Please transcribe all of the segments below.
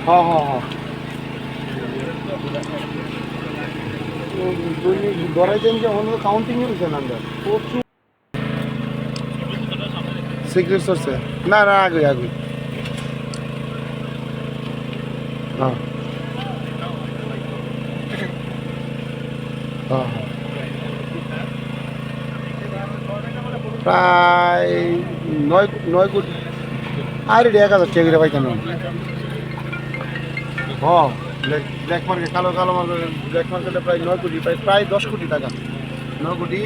হ্যাঁ হ্যাঁ হ্যাঁ ধরাইছেন যে অন্য কাউন্টিং হয়েছে নাম্বার প্রচুর সিক্রেট সোর্সে না না আগে আগে হ্যাঁ হ্যাঁ প্রায় 9 কোটি আর 1,000 টাকা পাইতেন হ্যাঁ ব্ল্যাক মার্কেট কালো কালো মার্কেট ব্ল্যাক মার্কেটে প্রায় 9 কোটি প্রায় 10 কোটি টাকা 9 কোটি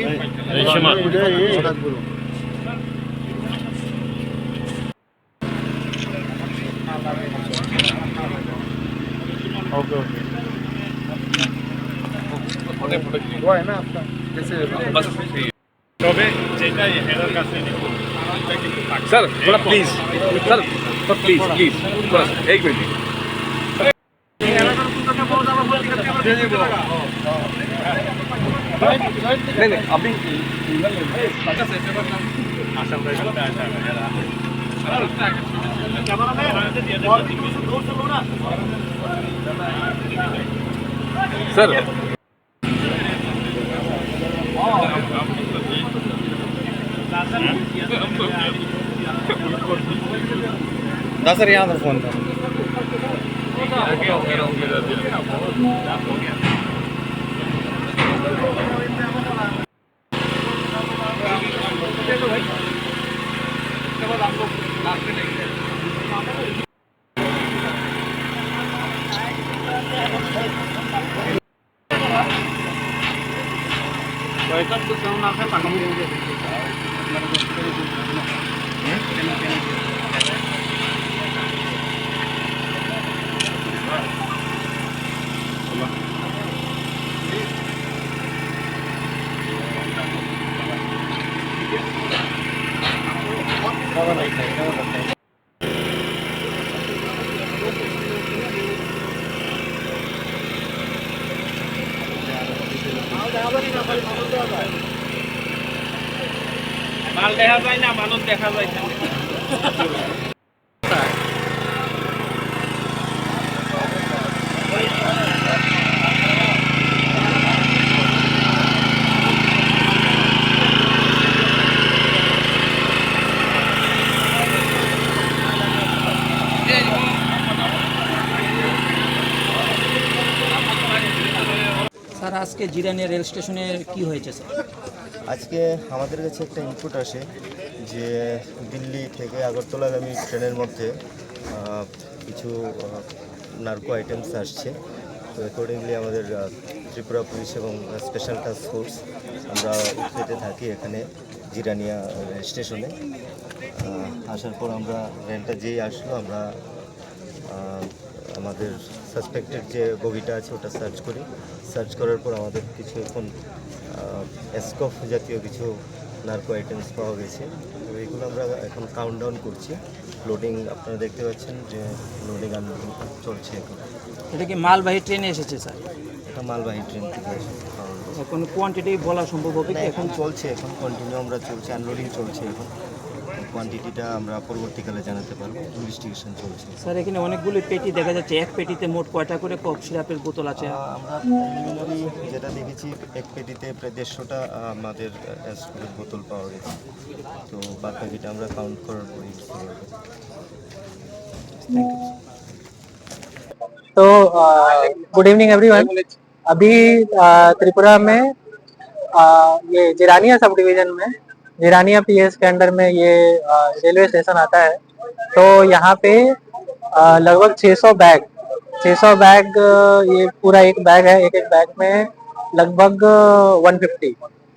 ओके ओके हुआ है ना आपका जैसे बस তবে যেটা এর কাছে স্যার थोड़ा प्लीज স্যার प्लीज प्लीज थोड़ा एक मिनट नहीं नहीं अभी सर दस सर यहाँ पर फोन था মাল দেখা যায় না মানুষ দেখা যায় না স্যার আজকে জিরানিয়া রেল স্টেশনে কি হয়েছে স্যার? আজকে আমাদের কাছে একটা ইনপুট আসে যে দিল্লি থেকে আগরতলাগামী ট্রেনের মধ্যে কিছু নার্কো আইটেমস আসছে। তো অ্যাকর্ডিংলি আমাদের ত্রিপুরা পুলিশ এবং স্পেশাল টাস্ক ফোর্স আমরা উৎপেতে থাকি এখানে জিরানিয়া স্টেশনে। আসার পর আমরা ট্রেনটা যেই আসলো আমরা আমাদের সাসপেক্টেড যে বগিটা আছে ওটা সার্চ করি। সার্চ করার পর আমাদের কিছু এখন এসকফ জাতীয় কিছু নার্কো আইটেমস পাওয়া গেছে। তো এইগুলো আমরা এখন কাউন্টডাউন করছি। লোডিং আপনারা দেখতে পাচ্ছেন যে লোডিং আনলোডিং চলছে এখন। এটা কি মালবাহী ট্রেনে এসেছে স্যার? এটা মালবাহী ট্রেন থেকে এসেছে। এখন কোয়ান্টিটি বলা সম্ভব হবে কি? এখন চলছে, এখন কন্টিনিউ আমরা চলছে, আনলোডিং চলছে। এখন কোয়ান্টিটিটা আমরা পরবর্তীকালে জানাতে পারবো, ইনভেস্টিগেশন চলছে। স্যার এখানে অনেকগুলি পেটি দেখা যাচ্ছে, এক পেটিতে মোট কয়টা করে কফ সিরাপের বোতল আছে? আমরা প্রিলিমিনারি যেটা দেখেছি এক পেটিতে প্রায় 150টা আমাদের অ্যাসপিরিন বোতল পাওয়া গেছে। তো বাদ বাকিটা আমরা কাউন্ট করার পরে বুঝতে পারবো। Thank you. तो गुड इवनिंग एवरीवन। अभी त्रिपुरा में ये जिरानिया सब डिवीजन में जिरानिया पीएस के अंडर में ये रेलवे स्टेशन आता है। तो यहाँ पे लगभग 600 बैग ये पूरा एक बैग है। एक एक बैग में लगभग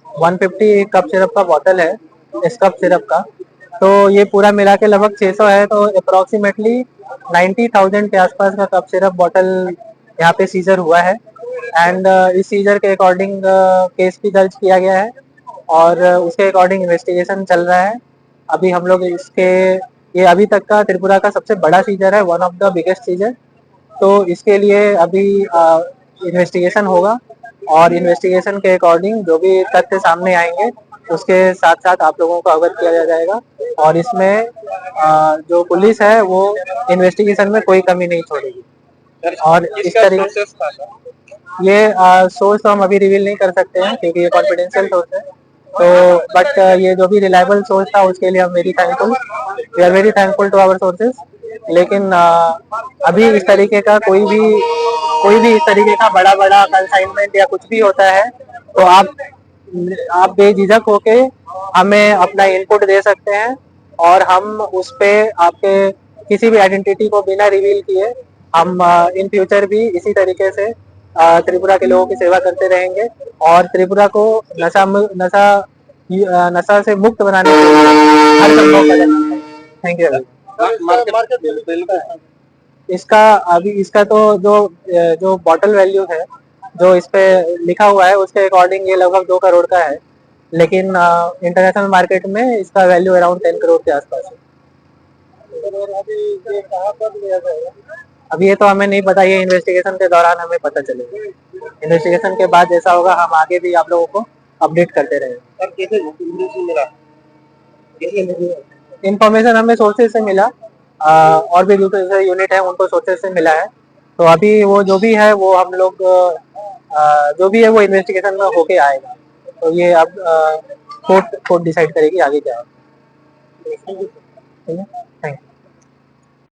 150 कप सिरप का बॉटल है, इस कप सिरप का। तो ये पूरा मिला के लगभग 600 है। तो अप्रोक्सीमेटली 90,000 के आसपास का कप सिरप बॉटल यहाँ पे सीजर हुआ है। एंड इस सीजर के अकॉर्डिंग केस भी दर्ज किया गया है और उसके अकॉर्डिंग इन्वेस्टिगेशन चल रहा है। अभी हम लोग इसके ये अभी तक का त्रिपुरा का सबसे बड़ा सीजर है, one of the biggest seizure. तो इसके लिए अभी इन्वेस्टिगेशन होगा और इन्वेस्टिगेशन के अकॉर्डिंग जो भी तथ्य सामने आएंगे उसके साथ साथ आप लोगों को अवगत किया जाएगा। और इसमें जो पुलिस है वो इन्वेस्टिगेशन में कोई कमी नहीं छोड़ेगी। और इस तरीके ये सोर्स तो हम अभी रिवील नहीं कर सकते हैं क्योंकि ये कॉन्फिडेंशियल सोर्स है। तो बट ये जो भी रिलायबल सोर्स था उसके लिए हम very thankful, we are very thankful to our sources. लेकिन अभी इस तरीके का कोई भी इस तरीके का बड़ा बड़ा कंसाइनमेंट या कुछ भी होता है तो आप बेझिझक होके हमें अपना इनपुट दे सकते हैं और हम उस पे आपके किसी भी आइडेंटिटी को बिना रिवील किए हम इन फ्यूचर भी इसी तरीके से त्रिपुरा के लोगों की सेवा करते रहेंगे और त्रिपुरा को नशा से मुक्त बनाने के लिए हर संभव करेंगे। Thank you. इसका तो जो बॉटल वैल्यू है जो इस पे लिखा हुआ है उसके अकॉर्डिंग ये लगभग 2 करोड़ का है, लेकिन इंटरनेशनल मार्केट में इसका वैल्यू अराउंड 10 करोड़ के आसपास है। अभी ये तो हमें नहीं पता, ये इन्वेस्टिगेशन के दौरान हमें पता चलेगा। इन्वेस्टिगेशन के बाद जैसा होगा हम आगे भी आप लोगों को अपडेट करते रहेंगे। इंफॉर्मेशन हमें सोर्सेज से मिला, और भी दूसरे यूनिट है उनको सोर्सेज से मिला है। तो अभी वो जो भी है वो हम लोग जो भी है वो इन्वेस्टिगेशन में होके आएगा। तो ये अब कोर्ट डिसाइड करेगी आगे क्या है। ठीक है।